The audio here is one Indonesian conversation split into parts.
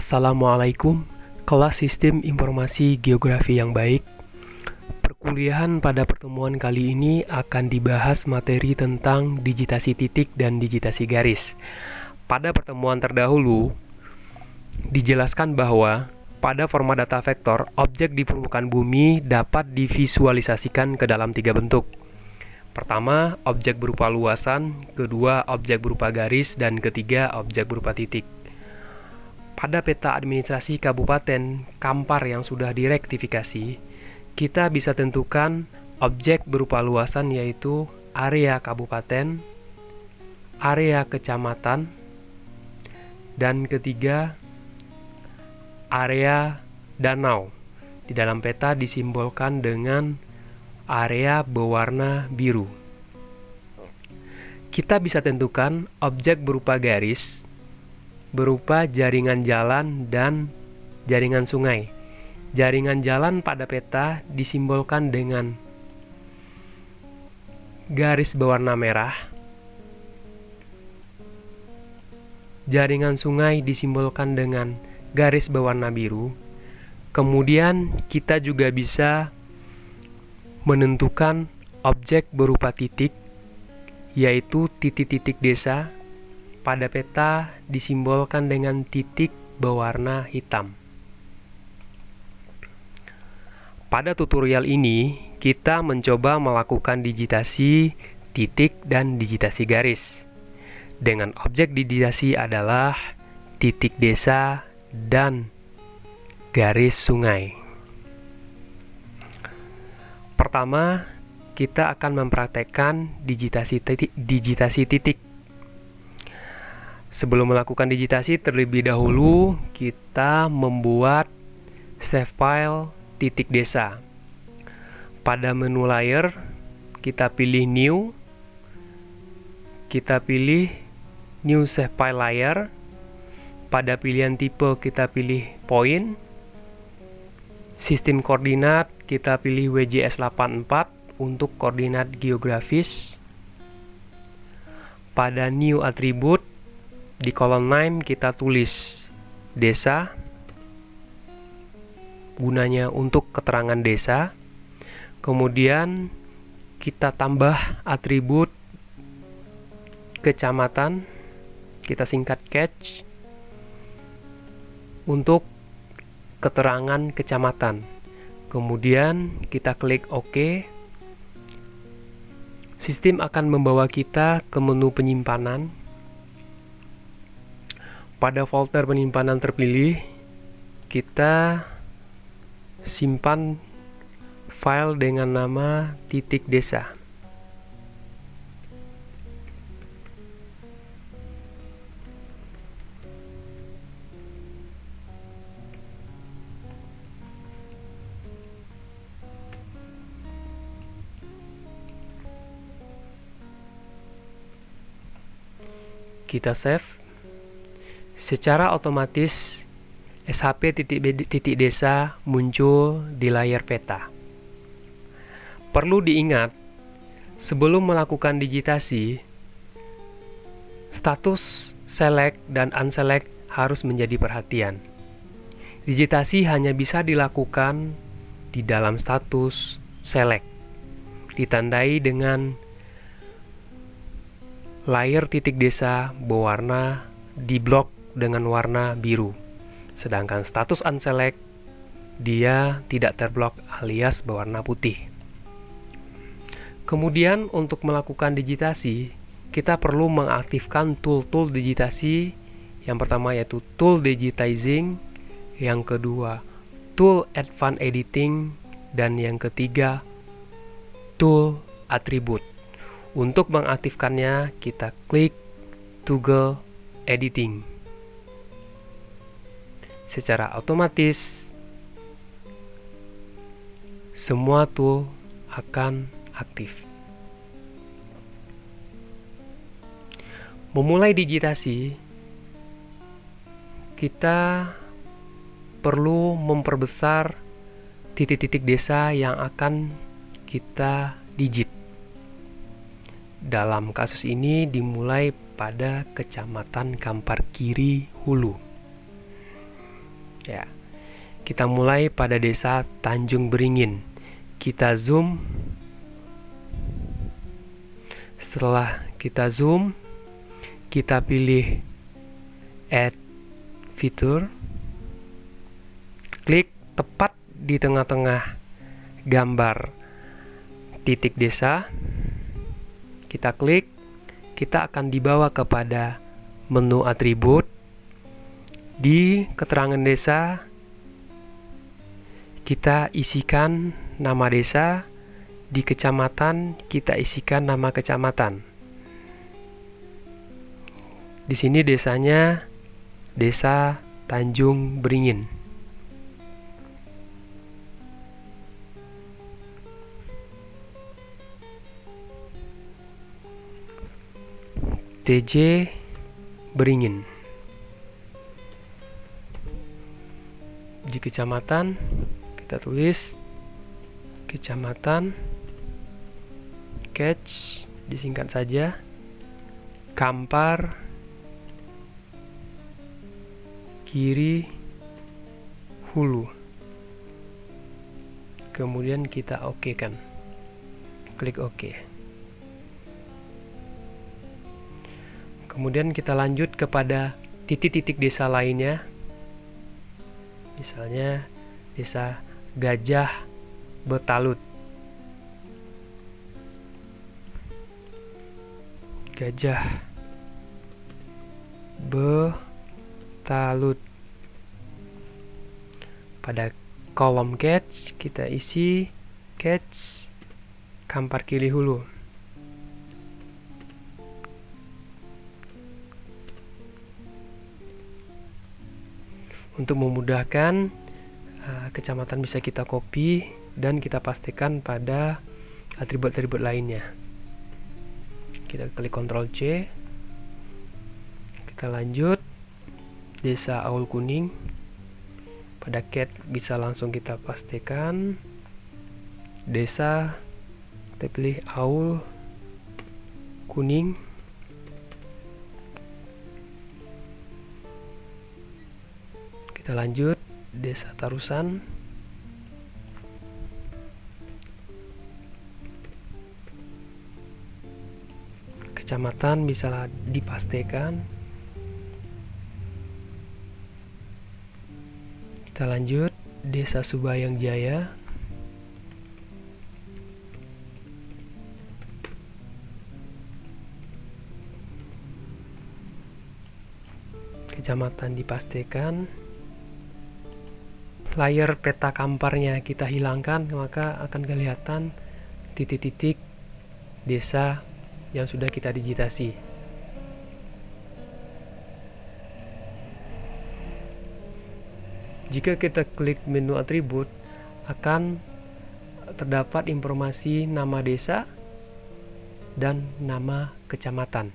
Assalamualaikum, kelas Sistem Informasi Geografi yang baik. Perkuliahan pada pertemuan kali ini akan dibahas materi tentang digitasi titik dan digitasi garis. Pada pertemuan terdahulu, dijelaskan bahwa pada format data vektor, objek di permukaan bumi dapat divisualisasikan ke dalam tiga bentuk. Pertama, objek berupa luasan, kedua, objek berupa garis, dan ketiga, objek berupa titik. Pada peta administrasi Kabupaten Kampar yang sudah direktifikasi, kita bisa tentukan objek berupa luasan yaitu area kabupaten, area kecamatan, dan ketiga, area danau. Di dalam peta disimbolkan dengan area berwarna biru. Kita bisa tentukan objek berupa garis, berupa jaringan jalan dan jaringan sungai. Jaringan jalan pada peta disimbolkan dengan garis berwarna merah. Jaringan sungai disimbolkan dengan garis berwarna biru. Kemudian kita juga bisa menentukan objek berupa titik, yaitu titik-titik desa. Pada peta disimbolkan dengan titik berwarna hitam. Pada tutorial ini, kita mencoba melakukan digitasi titik dan digitasi garis. Dengan objek digitasi adalah titik desa dan garis sungai. Pertama, kita akan mempraktekkan digitasi titik. Sebelum melakukan digitasi, terlebih dahulu kita membuat save file titik desa. Pada menu layer, kita pilih new, kita pilih new save file layer. Pada pilihan tipe kita pilih point, sistem koordinat kita pilih WJS84 untuk koordinat geografis. Pada new attribute di kolom name kita tulis desa, gunanya untuk keterangan desa. Kemudian kita tambah atribut kecamatan, kita singkat catch untuk keterangan kecamatan. Kemudian kita klik OK. Sistem akan membawa kita ke menu penyimpanan. Pada folder penyimpanan terpilih, kita simpan file dengan nama titik desa. Kita save. Secara otomatis SHP titik desa muncul di layar peta. Perlu diingat, sebelum melakukan digitasi, status select dan unselect harus menjadi perhatian. Digitasi hanya bisa dilakukan di dalam status select, ditandai dengan layar titik desa berwarna di blok dengan warna biru. Sedangkan status unselect dia tidak terblok alias berwarna putih. Kemudian untuk melakukan digitasi, kita perlu mengaktifkan tool-tool digitasi. Yang pertama yaitu tool digitizing, yang kedua tool advanced editing, dan yang ketiga tool attribute. Untuk mengaktifkannya, kita klik toggle editing. Secara otomatis semua tool akan aktif. Memulai digitasi, kita perlu memperbesar titik-titik desa yang akan kita digit. Dalam kasus ini dimulai pada Kecamatan Kampar Kiri Hulu. Ya, kita mulai pada desa Tanjung Beringin. Kita zoom. Setelah kita zoom, kita pilih Add Feature. Klik tepat di tengah-tengah gambar titik desa. Kita klik, kita akan dibawa kepada menu atribut. Di keterangan desa, kita isikan nama desa. Di kecamatan, kita isikan nama kecamatan. Di sini desanya Desa Tanjung Beringin. TJ Beringin. Di kecamatan kita tulis kecamatan, catch disingkat saja, Kampar Kiri Hulu. Kemudian kita oke kan, klik oke. Kemudian kita lanjut kepada titik-titik desa lainnya. Misalnya desa Gajah Betalut. Gajah Betalut. Pada kolom catch kita isi catch Kampar Kiri Hulu. Untuk memudahkan, kecamatan bisa kita copy dan kita pastikan pada atribut-atribut lainnya. Kita klik Ctrl C. Kita lanjut Desa Aul Kuning. Pada cat bisa langsung kita pastikan desa, kita pilih Aul Kuning. Kita lanjut Desa Tarusan. Kecamatan bisa dipastikan. Kita lanjut Desa Subayang Jaya. Kecamatan dipastikan. Layar peta kamparnya kita hilangkan, maka akan kelihatan titik-titik desa yang sudah kita digitasi. Jika kita klik menu atribut, akan terdapat informasi nama desa dan nama kecamatan.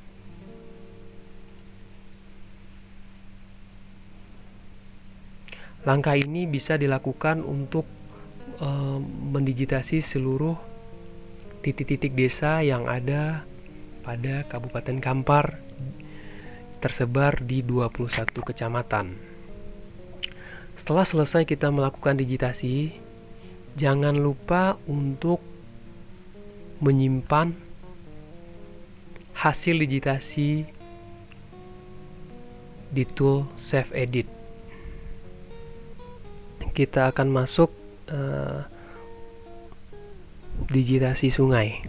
Langkah ini bisa dilakukan untuk mendigitasi seluruh titik-titik desa yang ada pada Kabupaten Kampar, tersebar di 21 kecamatan. Setelah selesai kita melakukan digitasi, jangan lupa untuk menyimpan hasil digitasi di tool Save Edit. Kita akan masuk digitasi sungai.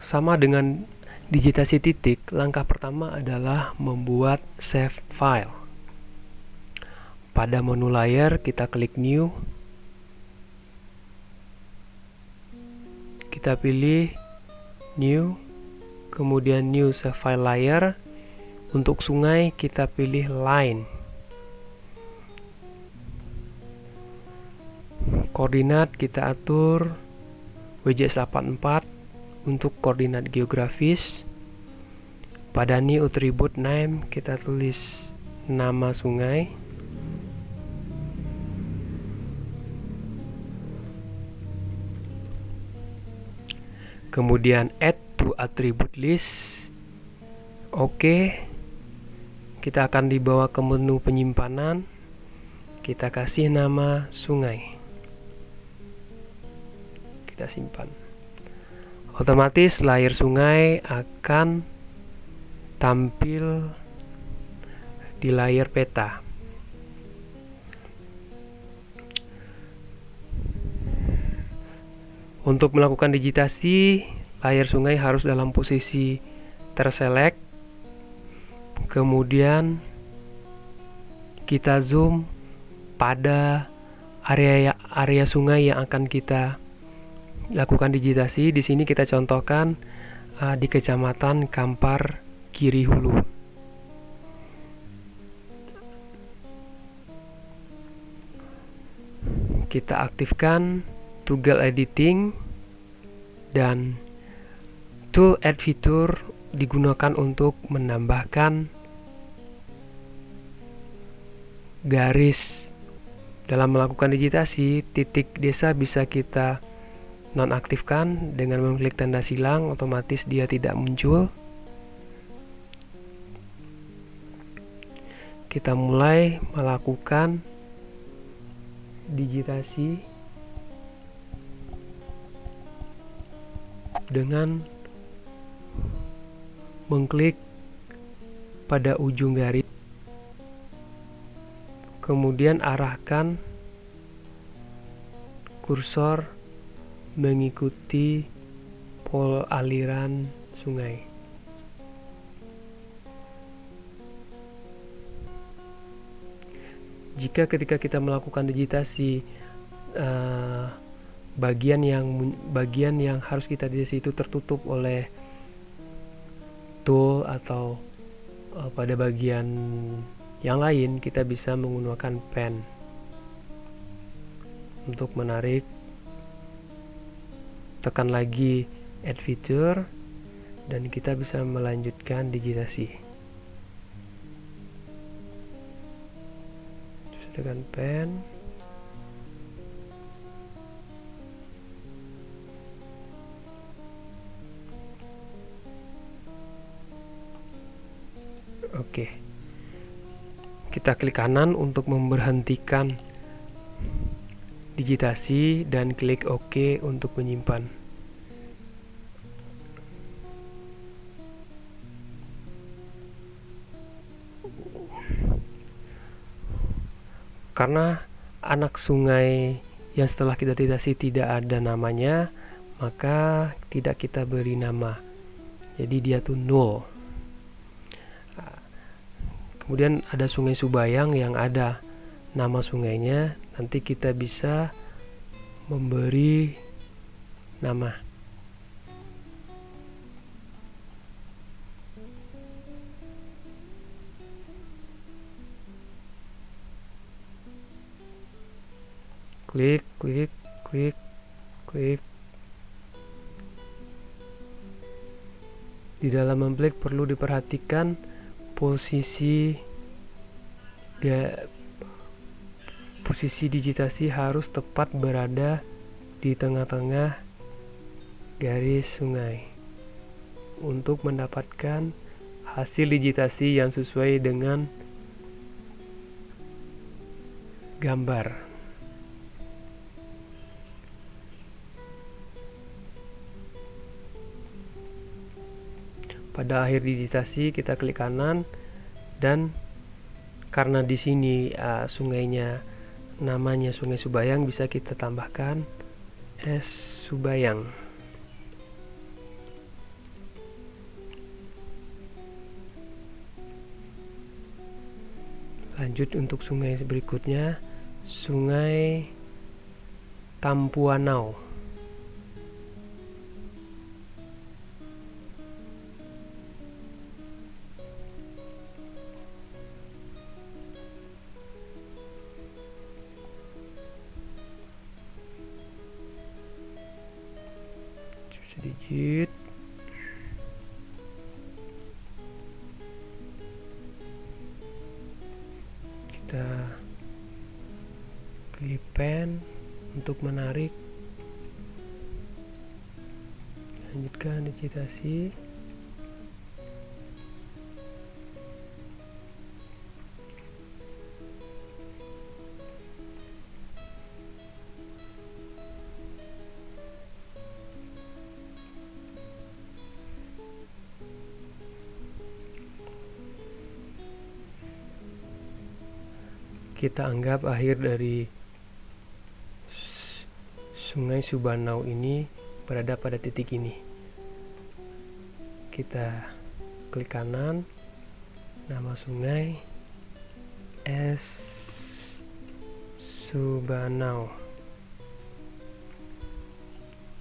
Sama dengan digitasi titik, langkah pertama adalah membuat save file. Pada menu layar kita klik New. Kita pilih New, kemudian New Save File Layer. Untuk sungai kita pilih Line. Koordinat kita atur WJ84 untuk koordinat geografis. Pada new attribute name kita tulis nama sungai. Kemudian add to attribute list. Oke. kita akan dibawa ke menu penyimpanan. Kita kasih nama sungai. Kita simpan. Otomatis layar sungai akan tampil di layar peta. Untuk melakukan digitasi, layar sungai harus dalam posisi terselect. Kemudian kita zoom pada area sungai yang akan kita lakukan digitasi. Di sini kita contohkan di Kecamatan Kampar Kiri Hulu. Kita aktifkan toggle editing, dan tool add fitur digunakan untuk menambahkan garis. Dalam melakukan digitasi, titik desa bisa kita nonaktifkan dengan mengklik tanda silang, otomatis dia tidak muncul. Kita mulai melakukan digitasi dengan mengklik pada ujung garis. Kemudian arahkan kursor mengikuti pola aliran sungai. Jika ketika kita melakukan digitasi bagian yang harus kita digitasi itu tertutup oleh tool atau pada bagian yang lain, kita bisa menggunakan pen untuk menarik. Tekan lagi add feature dan kita bisa melanjutkan digitasi. Tekan pen. Oke. Kita klik kanan untuk memberhentikan digitasi dan klik OK untuk menyimpan. Karena anak sungai yang setelah kita digitasi tidak ada namanya, maka tidak kita beri nama. Jadi dia tuh null. Kemudian ada Sungai Subayang yang ada nama sungainya, nanti kita bisa memberi nama. Klik, klik, klik, klik. Di dalam mengklik perlu diperhatikan posisi digitasi harus tepat berada di tengah-tengah garis sungai untuk mendapatkan hasil digitasi yang sesuai dengan gambar. Pada akhir digitasi kita klik kanan, dan karena di sini sungainya namanya Sungai Subayang, bisa kita tambahkan S Subayang. Lanjut untuk sungai berikutnya, Sungai Tampuanau. Sedikit. Kita klik pen untuk menarik. Lanjutkan digitasi. kita anggap akhir dari Sungai Subanau ini berada pada titik ini. Kita klik kanan, nama sungai S Subanau,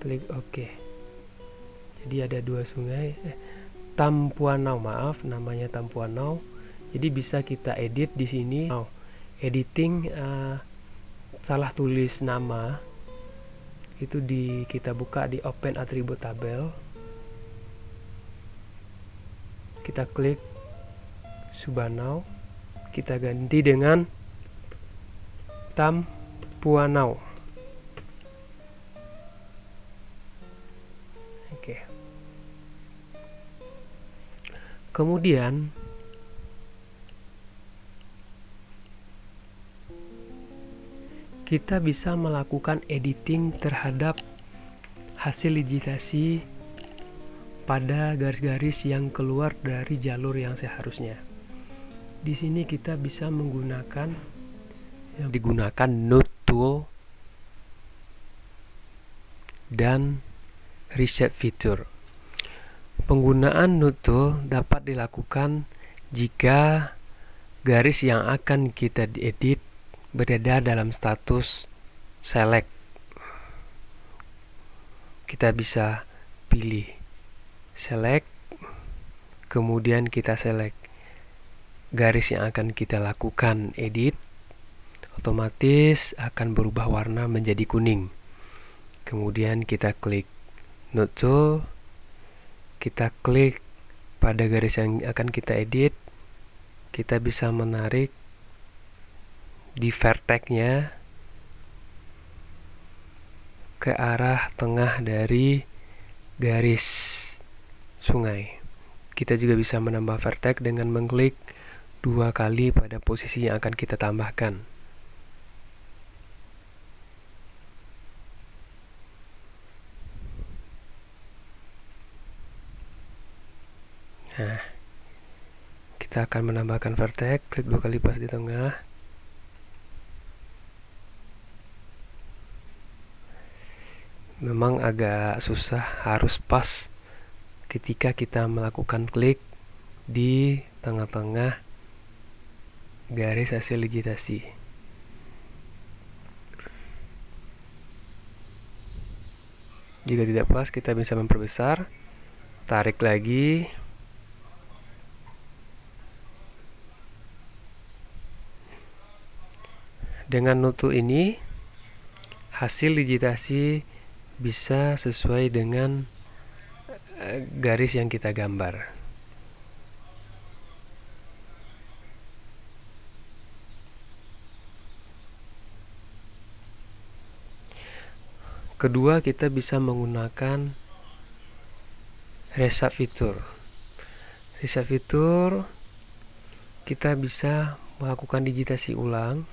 klik OK. Jadi ada dua sungai, Tampuanau, maaf, namanya Tampuanau. Jadi bisa kita edit di sini. Editing salah tulis nama itu kita buka di Open Attribute Tabel. Kita klik Subanau, kita ganti dengan Tampuanau. Oke. Kemudian kita bisa melakukan editing terhadap hasil digitasi pada garis-garis yang keluar dari jalur yang seharusnya. Di sini kita bisa menggunakan yang digunakan Node Tool dan Reset Feature. Penggunaan Node Tool dapat dilakukan jika garis yang akan kita edit berada dalam status select. Kita bisa pilih select, kemudian kita select garis yang akan kita lakukan edit, otomatis akan berubah warna menjadi kuning. Kemudian kita klik Node Tool, kita klik pada garis yang akan kita edit, kita bisa menarik di vertex-nya ke arah tengah dari garis sungai. Kita juga bisa menambah vertex dengan mengklik 2 kali pada posisi yang akan kita tambahkan. Nah, kita akan menambahkan vertex, klik 2 kali pas di tengah. Memang agak susah, harus pas ketika kita melakukan klik di tengah-tengah garis hasil digitasi. Jika tidak pas, kita bisa memperbesar, tarik lagi. Dengan Node Tool ini, hasil digitasi bisa sesuai dengan garis yang kita gambar. Kedua, kita bisa menggunakan Reset Feature. Reset Feature, kita bisa melakukan digitasi ulang.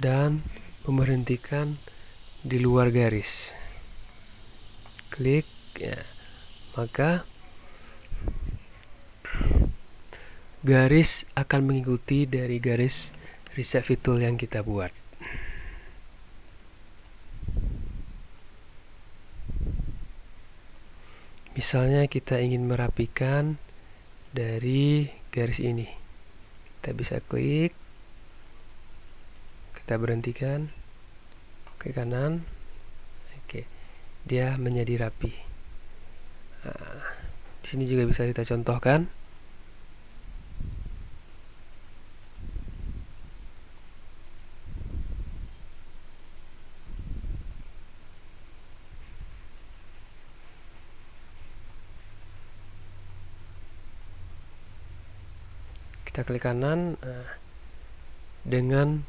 Dan memberhentikan di luar garis. Klik, ya, maka garis akan mengikuti dari garis Reset Feature yang kita buat. Misalnya kita ingin merapikan dari garis ini, kita bisa klik, kita berhentikan, ke kanan, oke, dia menjadi rapi. Nah, di sini juga bisa kita contohkan. Kita klik kanan, dengan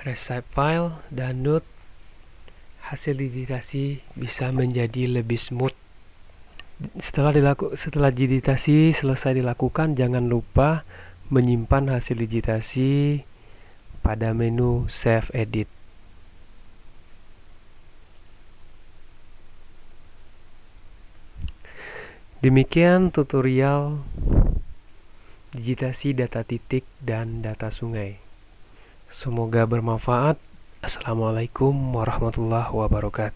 Resize File dan Node, hasil digitasi bisa menjadi lebih smooth. Setelah digitasi selesai dilakukan, jangan lupa menyimpan hasil digitasi pada menu Save Edit. Demikian tutorial digitasi data titik dan data sungai. Semoga bermanfaat. Assalamualaikum warahmatullahi wabarakatuh.